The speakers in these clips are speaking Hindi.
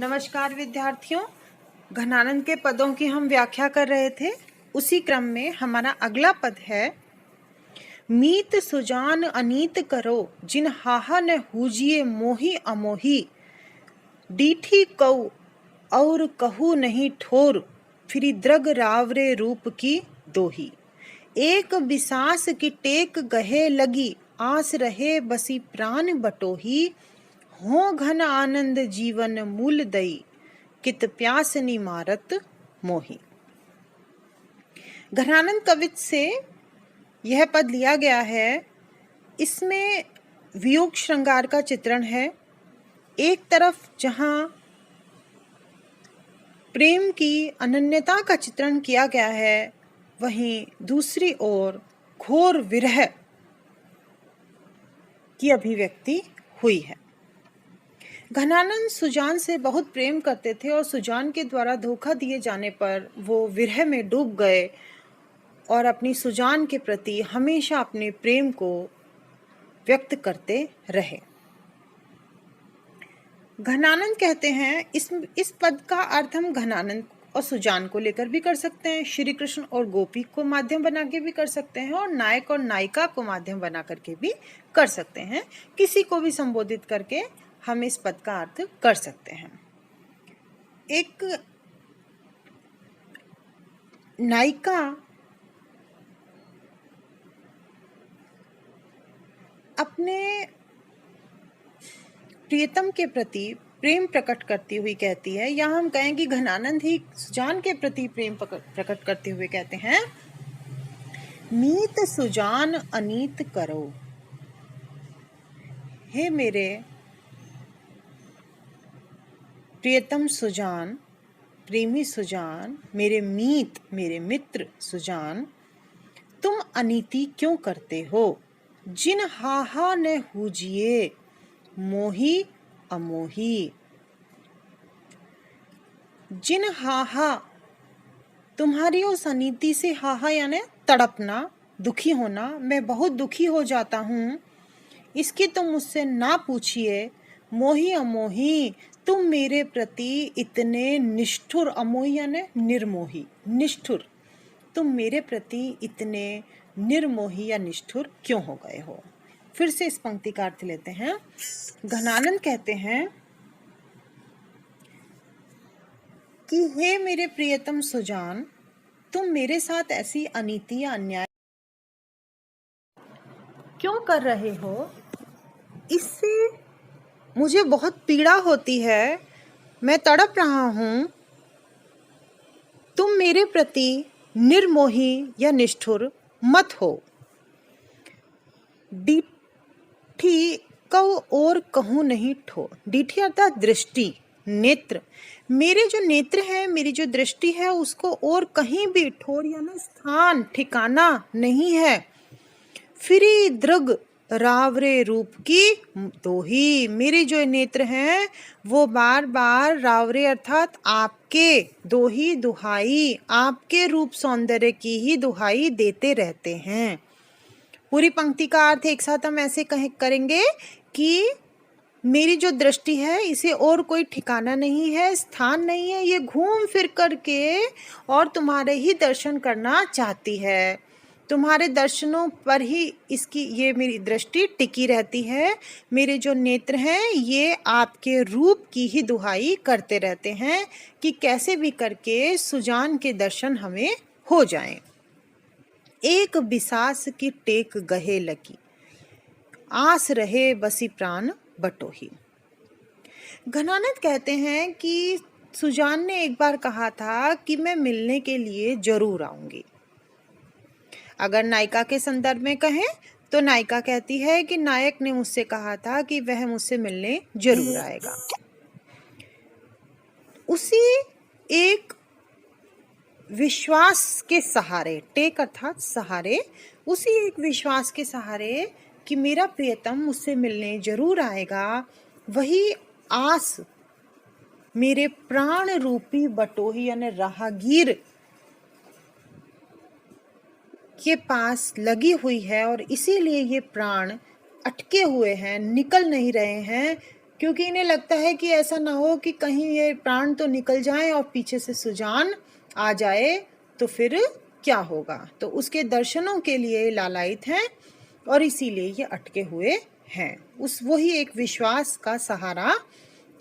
नमस्कार विद्यार्थियों, घनानंद के पदों की हम व्याख्या कर रहे थे। उसी क्रम में हमारा अगला पद है मीत सुजान अनीत करो जिन हाहा न हूजिए मोही अमोही डीठी कऊ और कहू नहीं ठोर फिरी द्रग रावरे रूप की दोही एक बिसास की टेक गहे लगी आस रहे बसी प्राण बटोही हो घन आनंद जीवन मूल दई कित प्यास निमारत मोही। घनानंद कवित से यह पद लिया गया है। इसमें वियोग श्रृंगार का चित्रण है। एक तरफ जहां प्रेम की अनन्यता का चित्रण किया गया है, वहीं दूसरी ओर घोर विरह की अभिव्यक्ति हुई है। घनानंद सुजान से बहुत प्रेम करते थे और सुजान के द्वारा धोखा दिए जाने पर वो विरह में डूब गए और अपनी सुजान के प्रति हमेशा अपने प्रेम को व्यक्त करते रहे। घनानंद कहते हैं, इस पद का अर्थ हम घनानंद और सुजान को लेकर भी कर सकते हैं, श्री कृष्ण और गोपी को माध्यम बना के भी कर सकते हैं, और नायक और नायिका को माध्यम बना करके भी कर सकते हैं। किसी को भी संबोधित करके हम इस पद का अर्थ कर सकते हैं। एक नायिका अपने प्रियतम के प्रति प्रेम प्रकट करती हुई कहती है, या हम कहें कि घनानंद ही सुजान के प्रति प्रेम प्रकट करते हुए कहते हैं, मीत सुजान अनीत करो। हे मेरे प्रियतम सुजान, प्रेमी सुजान, मेरे मीत, मेरे मित्र सुजान, तुम अनीति क्यों करते हो? जिन हाहा न हूजिए मोही अमोही। जिन हाहा, तुम्हारी उस अनीति से, हाहा यानी तड़पना, दुखी होना, मैं बहुत दुखी हो जाता हूँ, इसकी तुम मुझसे ना पूछिए। मोही अमोही, तुम मेरे प्रति इतने निष्ठुर, अमोही यानी निर्मोही, निष्ठुर, तुम मेरे प्रति इतने निर्मोही या निष्ठुर क्यों हो गए हो? फिर से इस पंक्ति का अर्थ लेते हैं। घनानंद कहते हैं कि हे मेरे प्रियतम सुजान, तुम मेरे साथ ऐसी अनीति या अन्याय क्यों कर रहे हो? इससे मुझे बहुत पीड़ा होती है, मैं तड़प रहा हूँ। तुम मेरे प्रति निर्मोही या निष्ठुर मत हो। डीठी कऊ और कहूँ नहीं ठोर। डीठी अर्थात दृष्टि, नेत्र। मेरे जो नेत्र है, मेरी जो दृष्टि है, उसको और कहीं भी ठोर यानी स्थान, ठिकाना नहीं है। फिरी दृग रावरे रूप की दोही। मेरे जो नेत्र हैं वो बार बार रावरे अर्थात आपके, दोही दुहाई, आपके रूप सौंदर्य की ही दुहाई देते रहते हैं। पूरी पंक्ति का अर्थ एक साथ हम ऐसे करेंगे कि मेरी जो दृष्टि है, इसे और कोई ठिकाना नहीं है, स्थान नहीं है, ये घूम फिर करके और तुम्हारे ही दर्शन करना चाहती है। तुम्हारे दर्शनों पर ही इसकी, ये मेरी दृष्टि टिकी रहती है। मेरे जो नेत्र हैं ये आपके रूप की ही दुहाई करते रहते हैं कि कैसे भी करके सुजान के दर्शन हमें हो जाएं। एक बिसास की टेक गहे लगी आस रहे बसी प्राण बटोही। घनानंद कहते हैं कि सुजान ने एक बार कहा था कि मैं मिलने के लिए जरूर आऊंगी। अगर नायिका के संदर्भ में कहें तो नायिका कहती है कि नायक ने मुझसे कहा था कि वह मुझसे मिलने जरूर आएगा। उसी एक विश्वास के सहारे, टेक अर्थात सहारे, उसी एक विश्वास के सहारे कि मेरा प्रियतम मुझसे मिलने जरूर आएगा, वही आस मेरे प्राण रूपी बटोही यानी राहगीर के पास लगी हुई है, और इसीलिए ये प्राण अटके हुए हैं, निकल नहीं रहे हैं क्योंकि इन्हें लगता है कि ऐसा ना हो कि कहीं ये प्राण तो निकल जाए और पीछे से सुजान आ जाए तो फिर क्या होगा। तो उसके दर्शनों के लिए लालायित हैं और इसीलिए ये अटके हुए हैं। वही एक विश्वास का सहारा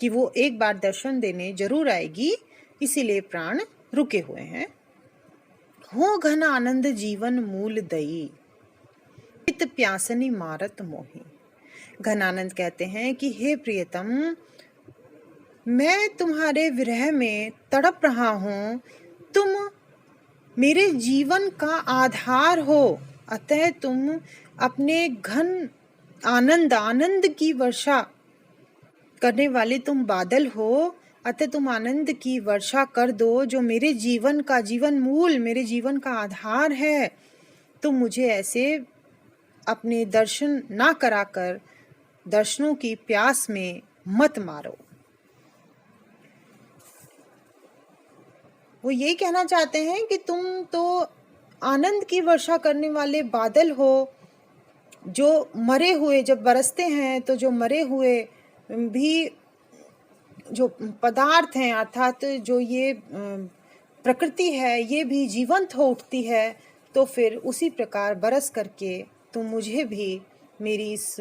कि वो एक बार दर्शन देने जरूर आएगी, इसीलिए प्राण रुके हुए हैं। हो घन आनंद जीवन मूल दई, पित प्यासनी मारत मोही। घनानंद कहते हैं कि हे प्रियतम, मैं तुम्हारे विरह में तड़प रहा हूँ, तुम मेरे जीवन का आधार हो, अतः तुम अपने घन आनंद की वर्षा करने वाले तुम बादल हो, अतः तुम आनंद की वर्षा कर दो, जो मेरे जीवन का जीवन मूल, मेरे जीवन का आधार है। तुम मुझे ऐसे अपने दर्शन ना कराकर दर्शनों की प्यास में मत मारो। वो यही कहना चाहते हैं कि तुम तो आनंद की वर्षा करने वाले बादल हो, जो मरे हुए जब बरसते हैं तो जो मरे हुए भी जो पदार्थ हैं, अर्थात जो ये प्रकृति है, ये भी जीवंत हो उठती है। तो फिर उसी प्रकार बरस करके तुम मुझे भी मेरी इस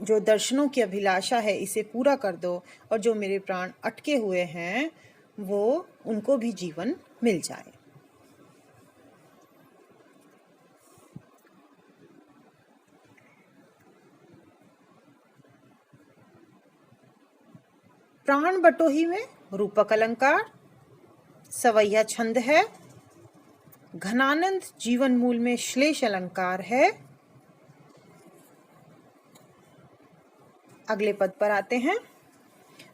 जो दर्शनों की अभिलाषा है इसे पूरा कर दो, और जो मेरे प्राण अटके हुए हैं वो उनको भी जीवन मिल जाए। प्राण बटोही में रूपक अलंकार, सवैया छंद है। घनानंद जीवन मूल में श्लेष अलंकार है। अगले पद पर आते हैं।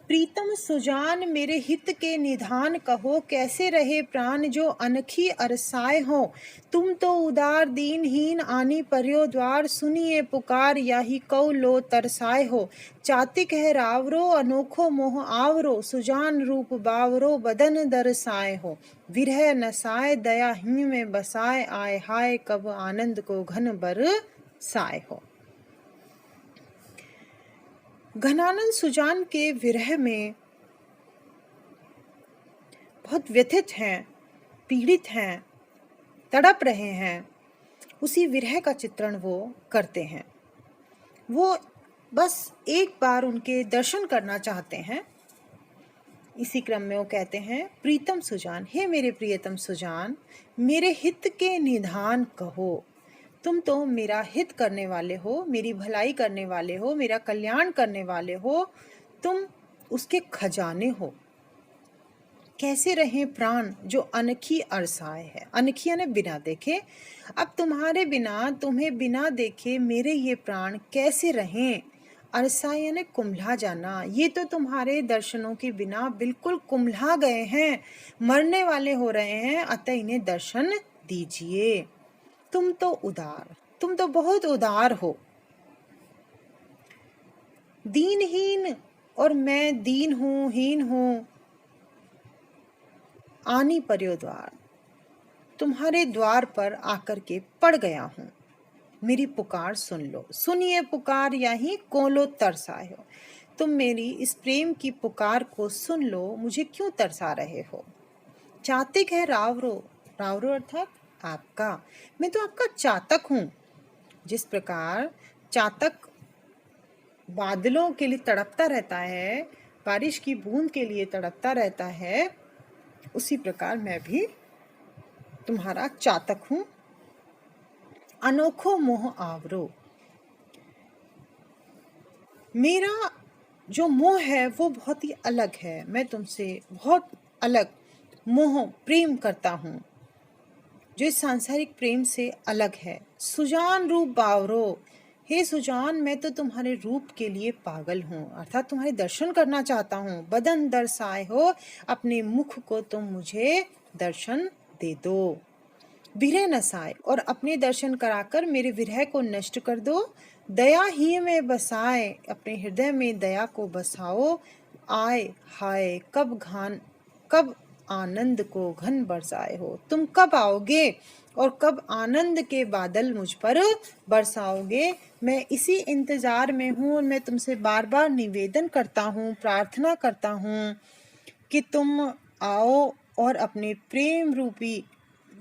प्रीतम सुजान मेरे हित के निधान कहो, कैसे रहे प्राण जो अनखी अरसाए हो। तुम तो उदार दीनहीन आनी पर्यो द्वार, सुनिए पुकार याही कौ लो तरसाए हो। चातिक है रावरो अनोखो मोह आवरो, सुजान रूप बावरो बदन दरसाए हो। विरह नसाए दया हिम में बसाए, आए हाय कब आनंद को घन बरसाए हो। घनानंद सुजान के विरह में बहुत व्यथित हैं, पीड़ित हैं, तड़प रहे हैं। उसी विरह का चित्रण वो करते हैं। वो बस एक बार उनके दर्शन करना चाहते हैं। इसी क्रम में वो कहते हैं, प्रीतम सुजान, हे मेरे प्रियतम सुजान, मेरे हित के निधान कहो। तुम तो मेरा हित करने वाले हो, मेरी भलाई करने वाले हो, मेरा कल्याण करने वाले हो, तुम उसके खजाने हो। कैसे रहे प्राण जो अनखी अरसाए है। अनखी यानी बिना देखे। अब तुम्हारे बिना, तुम्हें बिना देखे मेरे ये प्राण कैसे रहें। अरसाए यानी कुम्भला जाना। ये तो तुम्हारे दर्शनों के बिना बिल्कुल कुम्भला गए हैं, मरने वाले हो रहे हैं, अतः इन्हें दर्शन दीजिए। तुम तो उदार, तुम तो बहुत उदार हो। दीनहीन और मैं दीन हूं, हीन हूं। आनी पर्यो द्वार, तुम्हारे द्वार पर आकर के पड़ गया हूं। मेरी पुकार सुन लो, सुनिए पुकार याही कोलो तरसाए हो। तुम मेरी इस प्रेम की पुकार को सुन लो, मुझे क्यों तरसा रहे हो। चातिक है रावरो, रावरो अर्थात आपका, मैं तो आपका चातक हूं। जिस प्रकार चातक बादलों के लिए तड़पता रहता है, बारिश की बूंद के लिए तड़पता रहता है, उसी प्रकार मैं भी तुम्हारा चातक हूं। अनोखो मोह आवरो, मेरा जो मोह है वो बहुत ही अलग है। मैं तुमसे बहुत अलग मोह प्रेम करता हूं, जो इस सांसारिक प्रेम से अलग है। सुजान रूप बावरो, हे सुजान, मैं तो तुम्हारे रूप के लिए पागल हूँ, अर्थात तुम्हारे दर्शन करना चाहता हूँ। बदन दर्शाए हो, अपने मुख को तुम मुझे दर्शन दे दो। विरह नसाए, और अपने दर्शन कराकर मेरे विरह को नष्ट कर दो। दया ही में बसाए, अपने हृदय में दया को बसाओ। आए हाय कब आनंद को घन बरसाए हो। तुम कब आओगे और कब आनंद के बादल मुझ पर बरसाओगे, मैं इसी इंतजार में हूँ। और मैं तुमसे बार बार निवेदन करता हूँ, प्रार्थना करता हूँ कि तुम आओ और अपने प्रेम रूपी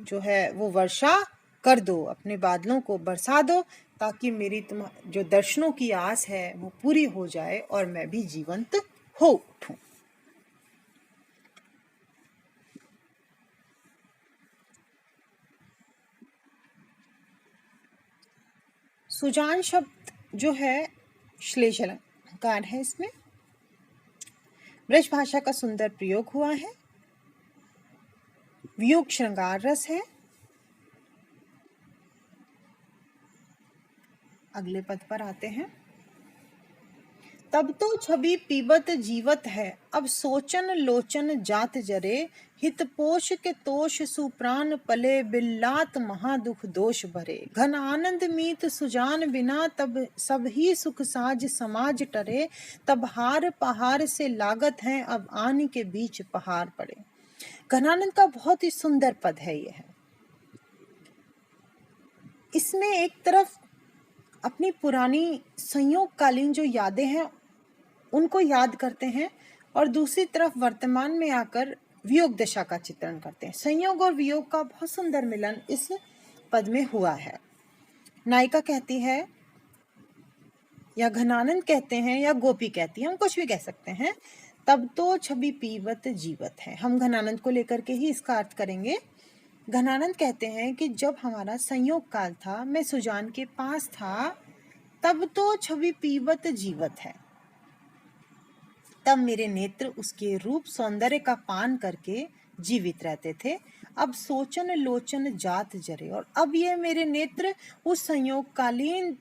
जो है वो वर्षा कर दो, अपने बादलों को बरसा दो, ताकि मेरी तुम जो दर्शनों की आस है वो पूरी हो जाए और मैं भी जीवंत हो उठूं। सुजान शब्द जो है श्लेष अलंकार है, इसमें ब्रज भाषा का सुंदर प्रयोग हुआ है, वियोग श्रृंगार रस है। अगले पद पर आते हैं। तब तो छवि पीबत जीवत है, अब सोचन लोचन जात जरे, हितपोष के तोष सुप्राण पले, बिल्लात महादुख दोष भरे। घन आनंद मीत सुजान बिना, तब सब ही सुख साज समाज टरे, तब हार पहाड़ से लागत है, अब आनी के बीच पहाड़ पड़े। घनानंद का बहुत ही सुंदर पद है यह। इसमें एक तरफ अपनी पुरानी संयोगकालीन जो यादें हैं उनको याद करते हैं और दूसरी तरफ वर्तमान में आकर वियोग दशा का चित्रण करते हैं। संयोग और वियोग का बहुत सुंदर मिलन इस पद में हुआ है। नायिका कहती है या घनानंद कहते हैं या गोपी कहती है, हम कुछ भी कह सकते हैं, तब तो छवि पीवत जीवत है। हम घनानंद को लेकर के ही इसका अर्थ करेंगे। घनानंद कहते हैं कि जब हमारा संयोग काल था, मैं सुजान के पास था, तब तो छवि पीवत जीवत है, तब मेरे नेत्र उसके रूप सौंदर्य का पान करके जीवित रहते थे। अब सोचन लोचन जात जरे, और अब ये मेरे नेत्र उस संयोगकालीन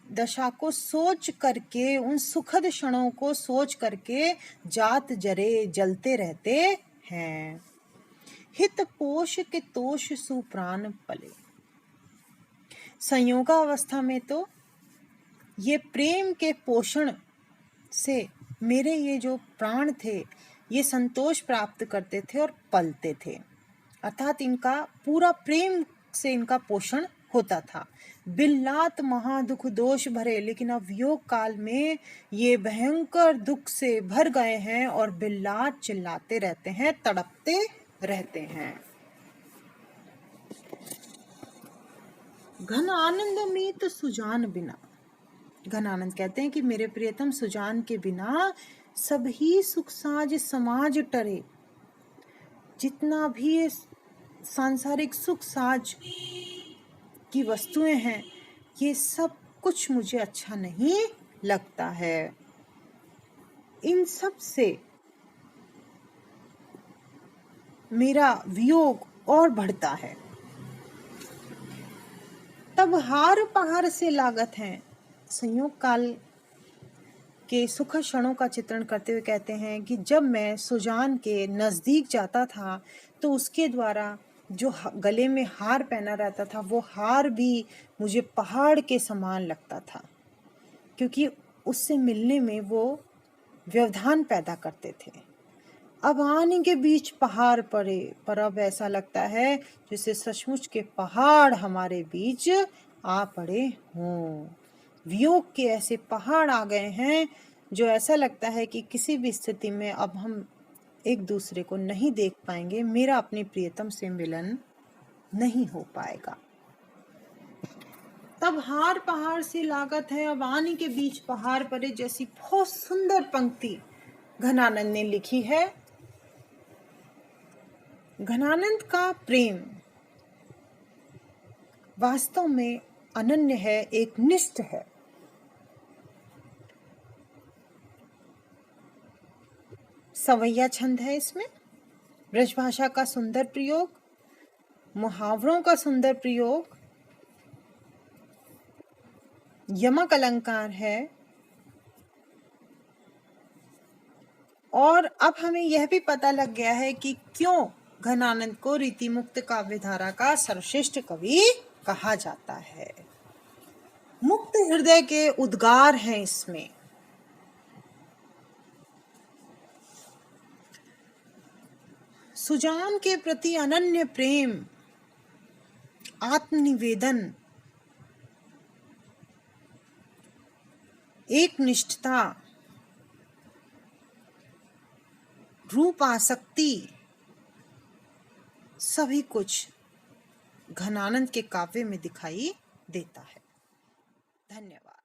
दशा को सोच करके, उन सुखद क्षणों को सोच करके जात जरे जलते रहते हैं। हित पोष के तोष सुप्राण पले। संयोगावस्था में तो ये प्रेम के पोषण से मेरे ये जो प्राण थे ये संतोष प्राप्त करते थे और पलते थे, अर्थात इनका पूरा प्रेम से इनका पोषण होता था। बिल्लात महादुख दोष भरे, लेकिन अब वियोग काल में ये भयंकर दुख से भर गए हैं और बिल्लात चिल्लाते रहते हैं, तड़पते रहते हैं। घन आनंद मीत सुजान बिना। घनानंद कहते हैं कि मेरे प्रियतम सुजान के बिना सभी सुख साज समाज टरे। जितना भी सांसारिक सुख साज की वस्तुएं हैं, ये सब कुछ मुझे अच्छा नहीं लगता है। इन सब से मेरा वियोग और बढ़ता है। तब हार पहाड़ से लागत है। संयोग काल के सुख क्षणों का चित्रण करते हुए कहते हैं कि जब मैं सुजान के नजदीक जाता था तो उसके द्वारा जो गले में हार पहना रहता था, वो हार भी मुझे पहाड़ के समान लगता था, क्योंकि उससे मिलने में वो व्यवधान पैदा करते थे। अब आने के बीच पहाड़ पड़े, पर अब ऐसा लगता है जैसे सचमुच के पहाड़ हमारे बीच आ पड़े हों। वियोग के ऐसे पहाड़ आ गए हैं जो ऐसा लगता है कि किसी भी स्थिति में अब हम एक दूसरे को नहीं देख पाएंगे, मेरा अपनी प्रियतम से मिलन नहीं हो पाएगा। तब हार पहाड़ से लागत है, अब आने के बीच पहाड़ पड़े, जैसी बहुत सुंदर पंक्ति घनानंद ने लिखी है। घनानंद का प्रेम वास्तव में अनन्य है, एक निष्ठ है। सवैया छंद है इसमें, ब्रज भाषा का सुंदर प्रयोग, मुहावरों का सुंदर प्रयोग, यमक अलंकार है। और अब हमें यह भी पता लग गया है कि क्यों घनानंद को रीतिमुक्त काव्यधारा का सर्वश्रेष्ठ कवि कहा जाता है। मुक्त हृदय के उद्गार हैं इसमें। सुजान के प्रति अनन्य प्रेम, आत्मनिवेदन, एक निष्ठता, रूप आसक्ति, सभी कुछ घनानंद के काव्य में दिखाई देता है। धन्यवाद।